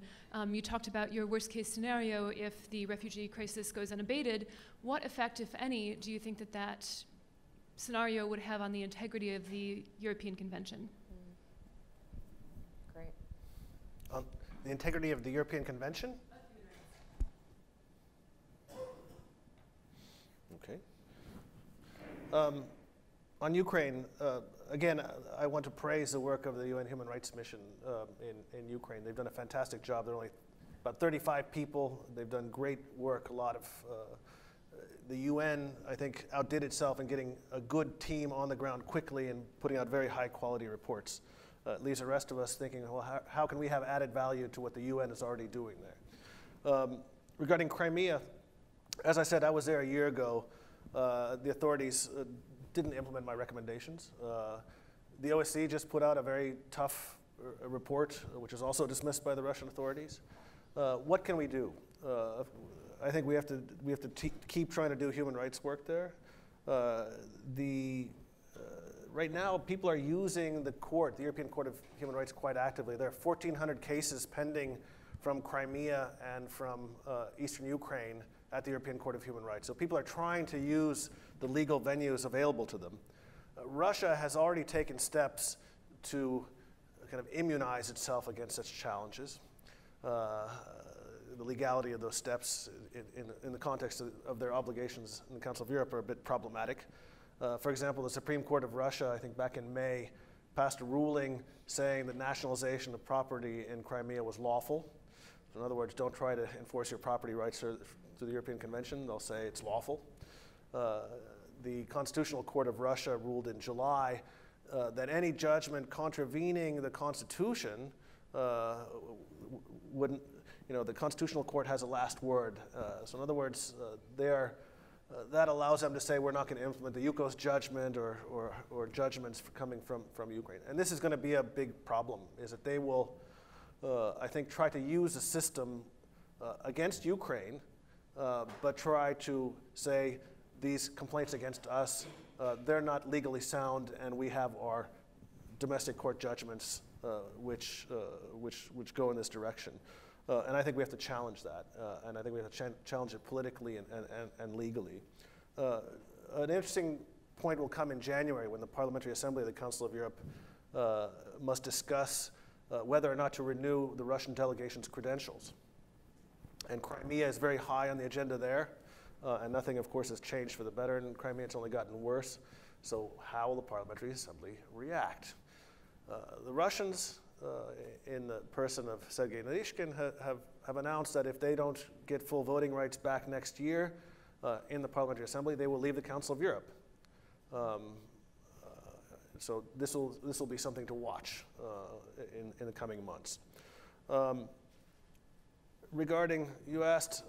You talked about your worst case scenario if the refugee crisis goes unabated. What effect, if any, do you think that that scenario would have on the integrity of the European Convention? Great. The integrity of the European Convention? Okay. On Ukraine, again, I want to praise the work of the UN Human Rights Mission in Ukraine. They've done a fantastic job. There are only about 35 people. They've done great work. A lot of the UN, I think, outdid itself in getting a good team on the ground quickly and putting out very high quality reports. It leaves the rest of us thinking, well, how can we have added value to what the UN is already doing there? Regarding Crimea, as I said, I was there a year ago. The authorities didn't implement my recommendations. The OSCE just put out a very tough report, which is also dismissed by the Russian authorities. What can we do? I think we have to keep trying to do human rights work there. Right now, people are using the court, the European Court of Human Rights, quite actively. There are 1,400 cases pending from Crimea and from eastern Ukraine at the European Court of Human Rights. So people are trying to use the legal venues available to them. Russia has already taken steps to kind of immunize itself against such challenges. The legality of those steps in the context of their obligations in the Council of Europe are a bit problematic. For example, the Supreme Court of Russia, I think back in May, passed a ruling saying that nationalization of property in Crimea was lawful. So in other words, don't try to enforce your property rights through the European Convention. They'll say it's lawful. The Constitutional Court of Russia ruled in July that any judgment contravening the Constitution wouldn't, the Constitutional Court has a last word. So in other words, that allows them to say we're not going to implement the UKO's judgment or judgments coming from Ukraine. And this is going to be a big problem, is that they will, I think, try to use the system against Ukraine, but try to say these complaints against us, they're not legally sound, and we have our domestic court judgments which go in this direction. And I think we have to challenge that, and I think we have to challenge it politically and legally. An interesting point will come in January when the Parliamentary Assembly of the Council of Europe must discuss whether or not to renew the Russian delegation's credentials. And Crimea is very high on the agenda there, and nothing, of course, has changed for the better in Crimea. It's only gotten worse. So how will the Parliamentary Assembly react? The Russians, in the person of Sergei Narishkin, have announced that if they don't get full voting rights back next year in the Parliamentary Assembly, they will leave the Council of Europe. So this will be something to watch in the coming months. Regarding, you asked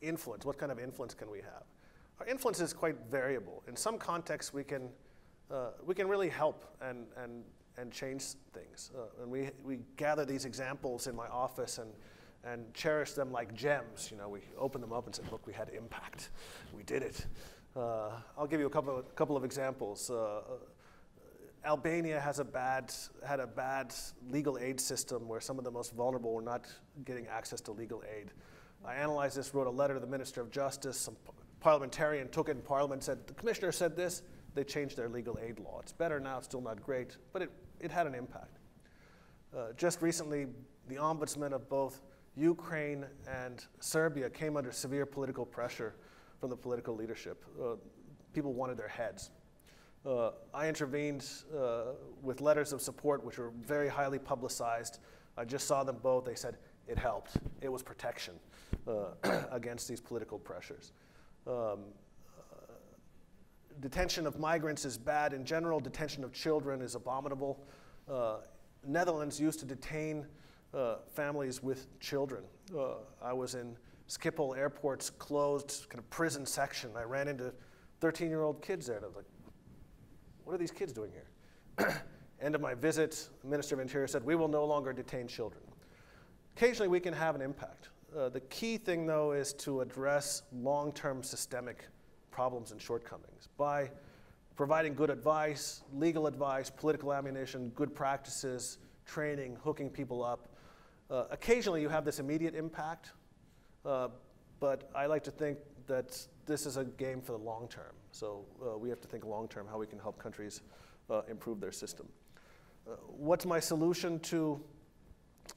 influence, what kind of influence can we have? Our influence is quite variable. In some contexts, we can really help and change things. And we gather these examples in my office and cherish them like gems. We open them up and say, look, we had impact. We did it. I'll give you a couple of examples. Albania had a bad legal aid system where some of the most vulnerable were not getting access to legal aid. I analyzed this, wrote a letter to the Minister of Justice. Some parliamentarian took it in Parliament, said, the commissioner said this. They changed their legal aid law. It's better now, it's still not great, but it had an impact. Just recently, the ombudsman of both Ukraine and Serbia came under severe political pressure from the political leadership. People wanted their heads. I intervened with letters of support, which were very highly publicized. I just saw them both. They said, it helped. It was protection against these political pressures. Detention of migrants is bad in general. Detention of children is abominable. Netherlands used to detain families with children. I was in Schiphol Airport's closed kind of prison section. I ran into 13-year-old kids there, and I was like, what are these kids doing here? End of my visit, the Minister of Interior said, we will no longer detain children. Occasionally we can have an impact. The key thing, though, is to address long-term systemic problems and shortcomings by providing good advice, legal advice, political ammunition, good practices, training, hooking people up. Occasionally you have this immediate impact, but I like to think that this is a game for the long term. So we have to think long term how we can help countries improve their system. What's my solution to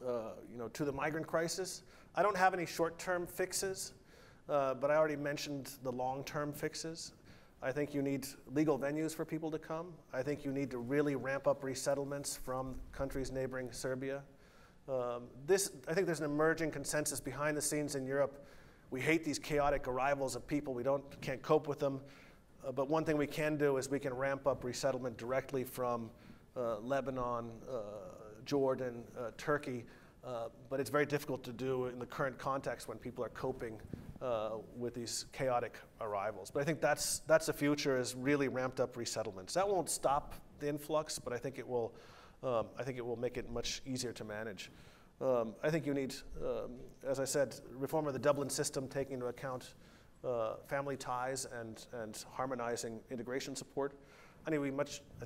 the migrant crisis? I don't have any short-term fixes, but I already mentioned the long-term fixes. I think you need legal venues for people to come. I think you need to really ramp up resettlements from countries neighboring Serbia. I think there's an emerging consensus behind the scenes in Europe. We hate these chaotic arrivals of people. We can't cope with them. But one thing we can do is we can ramp up resettlement directly from Lebanon, Jordan, Turkey. But it's very difficult to do in the current context when people are coping with these chaotic arrivals. But I think that's the future, is really ramped up resettlements. That won't stop the influx, but I think it will make it much easier to manage. I think you need, as I said, reform of the Dublin system, taking into account family ties and harmonizing integration support. I think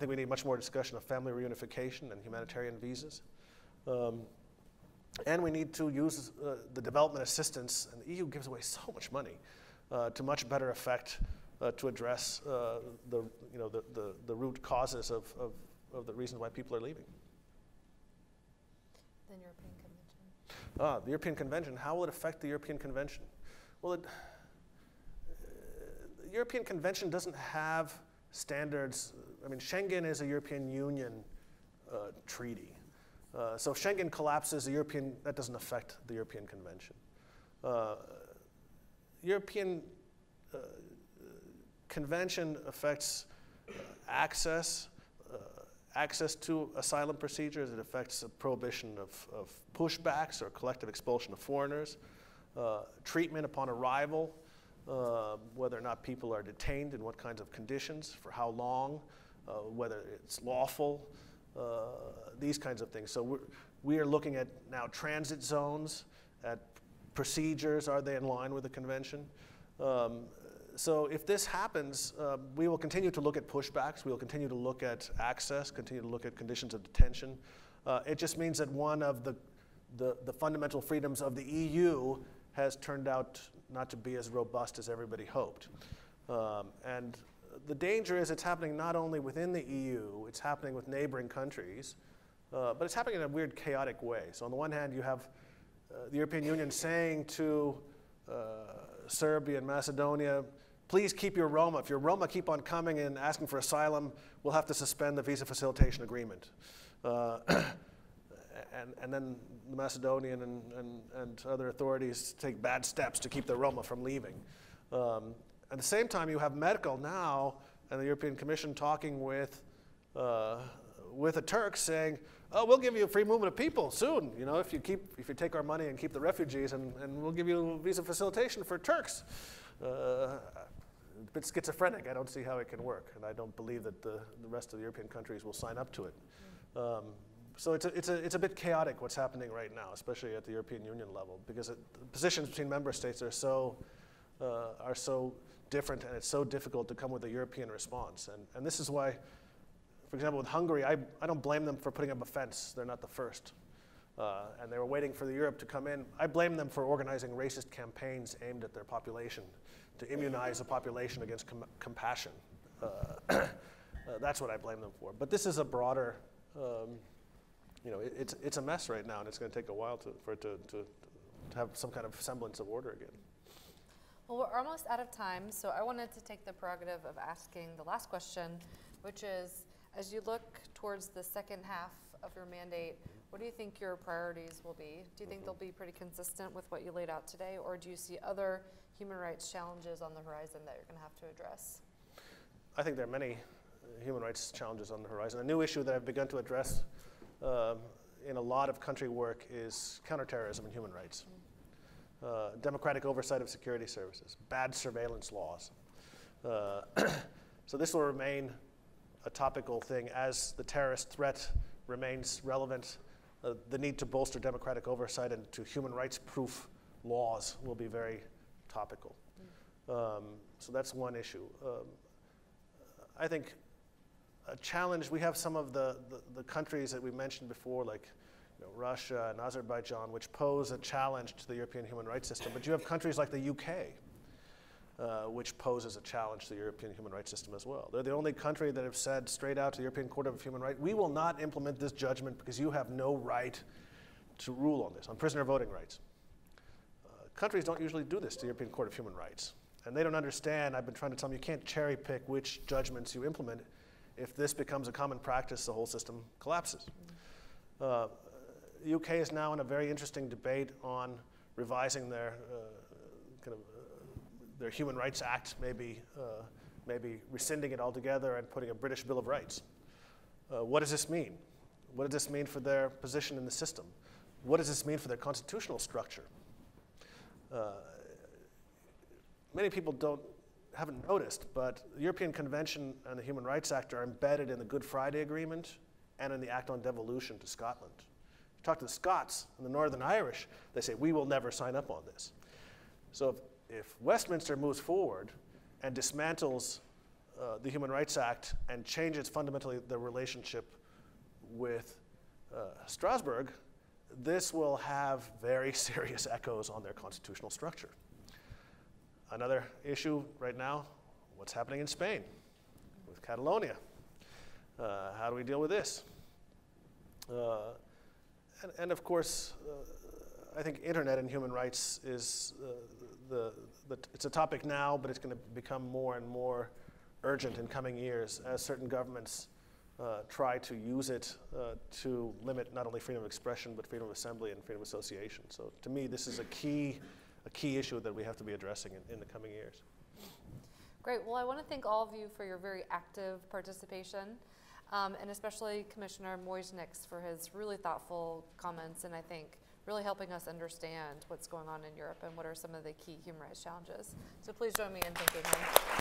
we need much more discussion of family reunification and humanitarian visas. And we need to use the development assistance, and the EU gives away so much money, to much better effect to address the root causes of the reasons why people are leaving. The European Convention. The European Convention, how will it affect the European Convention? Well, the European Convention doesn't have standards. I mean, Schengen is a European Union treaty. So if Schengen collapses, that doesn't affect the European Convention. European Convention affects access to asylum procedures. It affects a prohibition of pushbacks or collective expulsion of foreigners, treatment upon arrival, whether or not people are detained, in what kinds of conditions, for how long, whether it's lawful, these kinds of things. So we are looking at now transit zones, at procedures, are they in line with the convention? So if this happens, we will continue to look at pushbacks, we will continue to look at access, continue to look at conditions of detention. It just means that one of the fundamental freedoms of the EU has turned out not to be as robust as everybody hoped. And the danger is it's happening not only within the EU, it's happening with neighboring countries, but it's happening in a weird, chaotic way. So on the one hand, you have the European Union saying to Serbia and Macedonia, please keep your Roma. If your Roma keep on coming and asking for asylum, we'll have to suspend the visa facilitation agreement. And then the Macedonian and other authorities take bad steps to keep the Roma from leaving. At the same time, you have Merkel now and the European Commission talking with the Turks, saying, "Oh, we'll give you a free movement of people soon. You know, if you take our money and keep the refugees, and we'll give you visa facilitation for Turks." A bit schizophrenic. I don't see how it can work, and I don't believe that the rest of the European countries will sign up to it. So it's a bit chaotic what's happening right now, especially at the European Union level, because the positions between member states are so different, and it's so difficult to come with a European response. And this is why, for example, with Hungary, I don't blame them for putting up a fence. They're not the first. And they were waiting for Europe to come in. I blame them for organizing racist campaigns aimed at their population, to immunize the population against compassion. That's what I blame them for. But this is a broader, it's a mess right now, and it's going to take a while for it to have some kind of semblance of order again. Well, we're almost out of time, so I wanted to take the prerogative of asking the last question, which is, as you look towards the second half of your mandate, What do you think your priorities will be? Do you think they'll be pretty consistent with what you laid out today, or do you see other human rights challenges on the horizon that you're going to have to address? I think there are many human rights challenges on the horizon. A new issue that I've begun to address in a lot of country work is counterterrorism and human rights. Democratic oversight of security services, bad surveillance laws. So this will remain a topical thing as the terrorist threat remains relevant. The need to bolster democratic oversight and to human rights proof laws will be very topical. So that's one issue. I think a challenge, we have some of the countries that we mentioned before, like Russia and Azerbaijan, which pose a challenge to the European human rights system. But you have countries like the UK, which poses a challenge to the European human rights system as well. They're the only country that have said straight out to the European Court of Human Rights, we will not implement this judgment because you have no right to rule on this, on prisoner voting rights. Countries don't usually do this to the European Court of Human Rights. And they don't understand, I've been trying to tell them, you can't cherry pick which judgments you implement. If this becomes a common practice, the whole system collapses. The UK is now in a very interesting debate on revising their their Human Rights Act, maybe rescinding it altogether and putting a British Bill of Rights. What does this mean? What does this mean for their position in the system? What does this mean for their constitutional structure? Many people haven't noticed, but the European Convention and the Human Rights Act are embedded in the Good Friday Agreement and in the Act on Devolution to Scotland. You talk to the Scots and the Northern Irish, they say, we will never sign up on this. So if Westminster moves forward and dismantles the Human Rights Act and changes fundamentally the relationship with Strasbourg, this will have very serious echoes on their constitutional structure. Another issue right now, what's happening in Spain with Catalonia? How do we deal with this? And of course, I think internet and human rights is it's a topic now, but it's going to become more and more urgent in coming years as certain governments try to use it to limit not only freedom of expression, but freedom of assembly and freedom of association. So to me, this is a key issue that we have to be addressing in the coming years. Great. Well, I want to thank all of you for your very active participation, and especially Commissioner Muižnieks for his really thoughtful comments, and I think really helping us understand what's going on in Europe and what are some of the key human rights challenges. So please join me in thanking him.